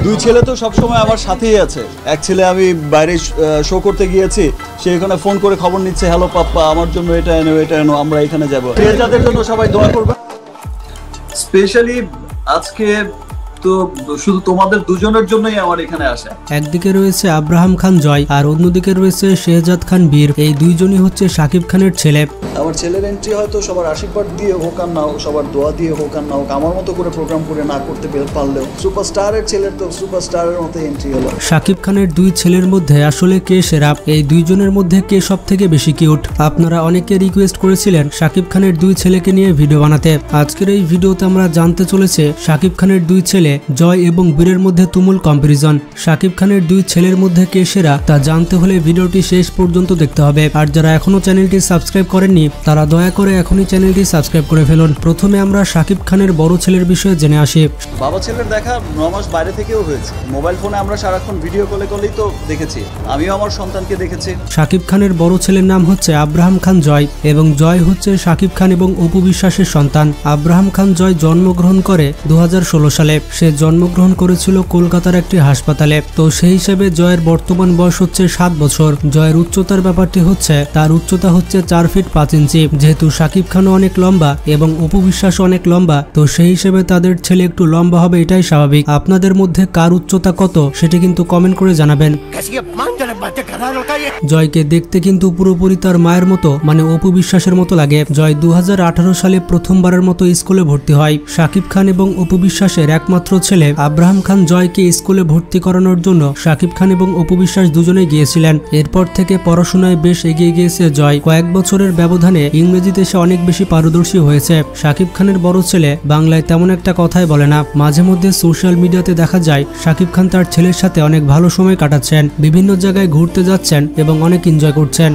দুই ছেলে তো সবসময় আমার সাথেই আছে। এক ছেলে আমি বাইরে শো করতে গিয়েছি, সে এখানে ফোন করে খবর নিচ্ছে, হ্যালো পাপ্পা আমার জন্য এটা এনো এটা এনো, আমরা এখানে যাবো। যাদের জন্য সবাই দোয়া করবে। স্পেশালি আজকে তো শুধু তোমাদের দুজনের জন্যই আমার এখানে আসা। একদিকে রয়েছে আব্রাহাম খান জয় আর অন্যদিকে রয়েছে শেহজাদ খান বীর। এই দুইজনই হচ্ছে শাকিব খানের ছেলে। আমার ছেলের এন্ট্রি হয়তো সবার আশীর্বাদ দিয়ে হোক আর না হোক, সবার দোয়া দিয়ে হোক আর না হোক, আমার মতো করে প্রোগ্রাম করে না করতে পারলেও সুপারস্টারের ছেলের তো সুপারস্টারের মতো এন্ট্রি হলো। শাকিব খানের দুই ছেলের মধ্যে আসলে কে সেরা? এই দুইজনের মধ্যে কে সব থেকে বেশি কিউট? আপনারা অনেকে রিকোয়েস্ট করেছিলেন শাকিব খানের দুই ছেলেকে নিয়ে ভিডিও বানাতে। আজকের এই ভিডিওতে আমরা জানতে চলেছে শাকিব খানের দুই ছেলে জয় এবং বীরের মধ্যে তুমুল কম্পারিজন। শাকিব খানের দুই ছেলের মধ্যে কে সেরা তা জানতে হলে ভিডিওটি শেষ পর্যন্ত দেখতে হবে। আর যারা এখনো চ্যানেলটি সাবস্ক্রাইব করেননি তারা দয়া করে এখনই চ্যানেলটি সাবস্ক্রাইব করে ফেলুন। প্রথমে আমরা শাকিব খানের বড় ছেলের বিষয়ে জেনে আসি। বাবা ছেলের দেখা 9 মাস বাইরে থেকেও হয়েছে। মোবাইল ফোনে আমরা সারাক্ষণ ভিডিও কলেই তো দেখেছি, আমিও আমার সন্তানকে দেখেছি। শাকিব খানের বড় ছেলের নাম হচ্ছে আব্রাহাম খান জয় এবং জয় হচ্ছে শাকিব খান এবং অপু বিশ্বাসের সন্তান। আব্রাহাম খান জয় জন্মগ্রহণ করে 2016 সালে। সে জন্মগ্রহণ করেছিল কলকাতার একটি হাসপাতালে। তো সেই হিসেবে জয়ের বর্তমান বয়স হচ্ছে 7 বছর। জয়ের উচ্চতার ব্যাপারটি হচ্ছে তার উচ্চতা হচ্ছে 4 ফিট 5 ইঞ্চি। যেহেতু শাকিব খানও অনেক লম্বা এবং অপু বিশ্বাসও অনেক লম্বা, তো সেই হিসেবে তাদের ছেলে একটু লম্বা হবে, এটাই স্বাভাবিক। আপনাদের মধ্যে কার উচ্চতা কত সেটি কিন্তু কমেন্ট করে জানাবেন। জয়কে দেখতে কিন্তু পুরোপুরি তার মায়ের মতো মানে অপু বিশ্বাসের মতো লাগে। জয় 2018 সালে প্রথমবারের মতো স্কুলে ভর্তি হয়। শাকিব খান এবং অপু বিশ্বাসের একমাত্র ছেলে আব্রাহাম খান জয়কে স্কুলে ভর্তি করানোর জন্য শাকিব খান এবং অপু বিশ্বাস দুজনেই গিয়েছিলেন। এরপর থেকে পড়াশোনায় বেশ এগিয়ে গিয়েছে জয়। কয়েক বছরের ব্যবধানে ইংরেজিতে সে অনেক বেশি পারদর্শী হয়েছে। শাকিব খানের বড় ছেলে বাংলায় তেমন একটা কথাই বলে না। মাঝে মধ্যে সোশ্যাল মিডিয়াতে দেখা যায় শাকিব খান তার ছেলের সাথে অনেক ভালো সময় কাটাচ্ছেন, বিভিন্ন জায়গায় ঘুরতে যাচ্ছেন এবং অনেক এনজয় করছেন।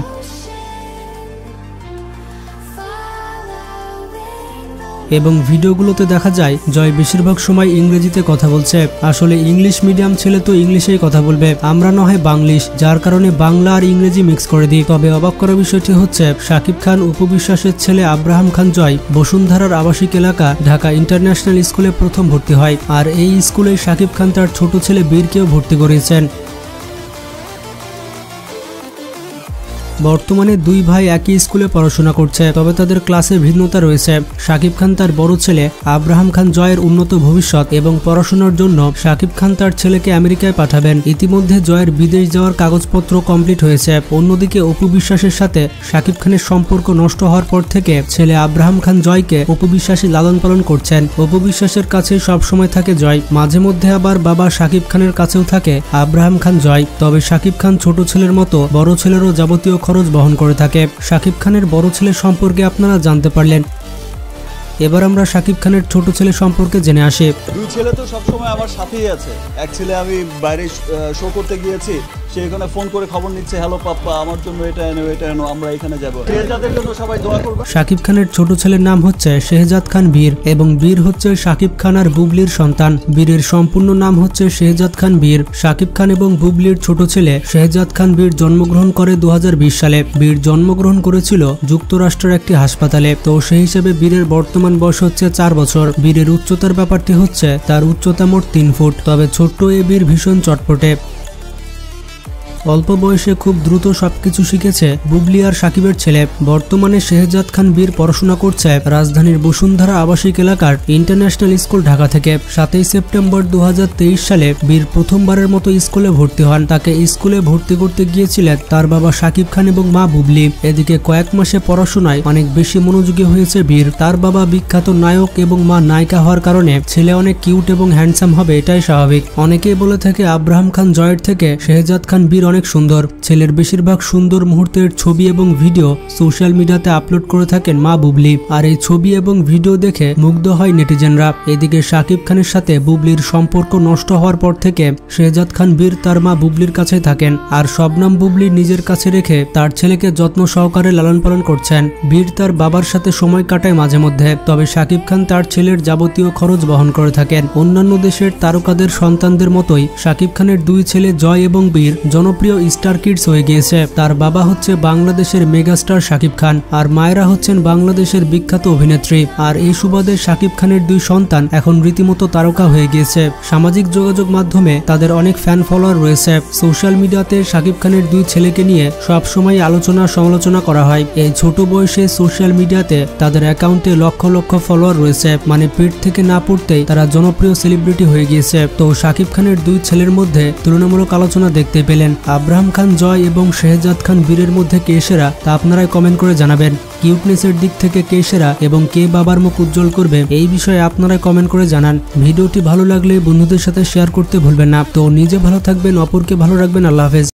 এবং ভিডিওগুলোতে দেখা যায় জয় বেশিরভাগ সময় ইংরেজিতে কথা বলছে। আসলে ইংলিশ মিডিয়াম ছেলে তো ইংলিশেই কথা বলবে, আমরা না হয় বাংলিশ, যার কারণে বাংলা আর ইংরেজি মিক্স করে দিই। তবে অবাক করার বিষয়টি হচ্ছে শাকিব খান অপু বিশ্বাসের ছেলে আব্রাহাম খান জয় বসুন্ধরার আবাসিক এলাকা ঢাকা ইন্টারন্যাশনাল স্কুলে প্রথম ভর্তি হয়। আর এই স্কুলে শাকিব খান তার ছোট ছেলে বীরকেও ভর্তি করিয়েছেন। বর্তমানে দুই ভাই একই স্কুলে পড়াশোনা করছে, তবে তাদের ক্লাসে ভিন্নতা রয়েছে। শাকিব খান তার বড় ছেলে আব্রাহাম খান জয়ের উন্নত ভবিষ্যৎ এবং পড়াশোনার জন্য শাকিব খান তার ছেলেকে আমেরিকায় পাঠাবেন। ইতিমধ্যে জয়ের বিদেশ যাওয়ার কাগজপত্র কমপ্লিট হয়েছে। অন্যদিকে অপু বিশ্বাসের সাথে শাকিব খানের সম্পর্ক নষ্ট হওয়ার পর থেকে ছেলে আব্রাহাম খান জয়কে অপু বিশ্বাসী লালন পালন করছেন। অপু বিশ্বাসের কাছে সবসময় থাকে জয়, মাঝে মধ্যে আবার বাবা শাকিব খানের কাছেও থাকে আব্রাহাম খান জয়। তবে শাকিব খান ছোট ছেলের মতো বড় ছেলেরও যাবতীয় খরচ বহন করে থাকে। শাকিব খানের বড় ছেলে সম্পর্কে আপনারা জানতে পারলেন। এবার আমরা শাকিব খানের ছোট ছেলে সম্পর্কে জেনে আসি। দুই ছেলে তো সবসময় আমার সাথেই আছে। এক ছেলে আমি বাইরে শো করতে গিয়েছি, সে এখানে ফোন করে খবর নিচ্ছে, হ্যালো পাপ্পা আমার জন্য এটা এনো এটা এনো, আমরা এখানে যাবো। যাদের জন্য সবাই দোয়া করবে। শাকিব খানের ছোট ছেলের নাম হচ্ছে শেহজাদ খান বীর এবং বীর হচ্ছে শাকিব খান আর বুবলির সন্তান। বীরের সম্পূর্ণ নাম হচ্ছে শেহজাদ খান বীর। শাকিব খান এবং বুবলির ছোট ছেলে শেহজাদ খান বীর জন্মগ্রহণ করে 2020 সালে। বীর জন্মগ্রহণ করেছিল যুক্তরাষ্ট্রের একটি হাসপাতালে। তো সেই হিসেবে বীরের বর্তমান বয়স হচ্ছে 4 বছর। বীরের উচ্চতার ব্যাপারটি হচ্ছে তার উচ্চতা মোট 3 ফুট। তবে ছোট্ট এ বীর ভীষণ চটপটে। অল্প বয়সে খুব দ্রুত সবকিছু শিখেছে বুবলি আর শাকিবের ছেলে। বর্তমানে শেহজাদ খান বীর পড়াশোনা করছে রাজধানীর বসুন্ধরা আবাসিক এলাকার ইন্টারন্যাশনাল স্কুল ঢাকা থেকে। 7 সেপ্টেম্বর 2023 সালে বীর প্রথমবারের মতো স্কুলে ভর্তি হন। তাকে স্কুলে ভর্তি করতে গিয়েছিলেন তার বাবা শাকিব খান এবং মা বুবলি। এদিকে কয়েক মাসে পড়াশোনায় অনেক বেশি মনোযোগী হয়েছে বীর। তার বাবা বিখ্যাত নায়ক এবং মা নায়িকা হওয়ার কারণে ছেলে অনেক কিউট এবং হ্যান্ডসাম হবে, এটাই স্বাভাবিক। অনেকেই বলে থাকে আব্রাহাম খান জয়ের থেকে শেহজাদ খান বীর অনেক সুন্দর। ছেলের বেশিরভাগ সুন্দর মুহূর্তের ছবি এবং ভিডিও সোশ্যাল মিডিয়াতে আপলোড করে থাকেন মা বুবলি। আর এই ছবি এবং ভিডিও দেখে মুগ্ধ হয় নেটিজেনরা। এদিকে শাকিব খানের সাথে বুবলির সম্পর্ক নষ্ট হওয়ার পর থেকে শেহজাদ খান বীর তার মা বুবলির কাছে থাকেন। আর শবনম বুবলি নিজের কাছে রেখে তার ছেলেকে যত্ন সহকারে লালন পালন করছেন। বীর তার বাবার সাথে সময় কাটায় মাঝে মধ্যে। তবে শাকিব খান তার ছেলের যাবতীয় খরচ বহন করে থাকেন। অন্যান্য দেশের তারকাদের সন্তানদের মতোই শাকিব খানের দুই ছেলে জয় এবং বীর জনপ্রিয় জনপ্রিয় স্টার কিডস হয়ে গিয়েছে। তার বাবা হচ্ছে বাংলাদেশের মেগাস্টার শাকিব খান, আর মায়েরা হচ্ছেন বাংলাদেশের বিখ্যাত অভিনেত্রী। আর এই সুবাদে শাকিব খানের 2 সন্তান এখন রীতিমতো তারকা হয়ে গিয়েছে। সামাজিক যোগাযোগ মাধ্যমে তাদের অনেক ফ্যান ফলোয়ার রয়েছে। সোশ্যাল মিডিয়াতে শাকিব খানের 2 ছেলেকে নিয়ে সবসময় আলোচনা সমালোচনা করা হয়। এই ছোট বয়সে সোশ্যাল মিডিয়াতে তাদের অ্যাকাউন্টে লক্ষ লক্ষ ফলোয়ার রয়েছে, মানে পিঠ থেকে না পড়তেই তারা জনপ্রিয় সেলিব্রিটি হয়ে গিয়েছে। তো শাকিব খানের 2 ছেলের মধ্যে তুলনামূলক আলোচনা দেখতে পেলেন। আব্রাহাম খান জয় এবং শেহজাদ খান বীরের মধ্যে কে সেরা তা আপনারাই কমেন্ট করে জানাবেন। কিউটনেসের দিক থেকে কে সেরা এবং কে বাবার মুখ উজ্জ্বল করবে এই বিষয়ে আপনারাই কমেন্ট করে জানান। ভিডিওটি ভালো লাগলে বন্ধুদের সাথে শেয়ার করতে ভুলবেন না। তো নিজে ভালো থাকবেন, অপরকে ভালো রাখবেন। আল্লাহ হাফেজ।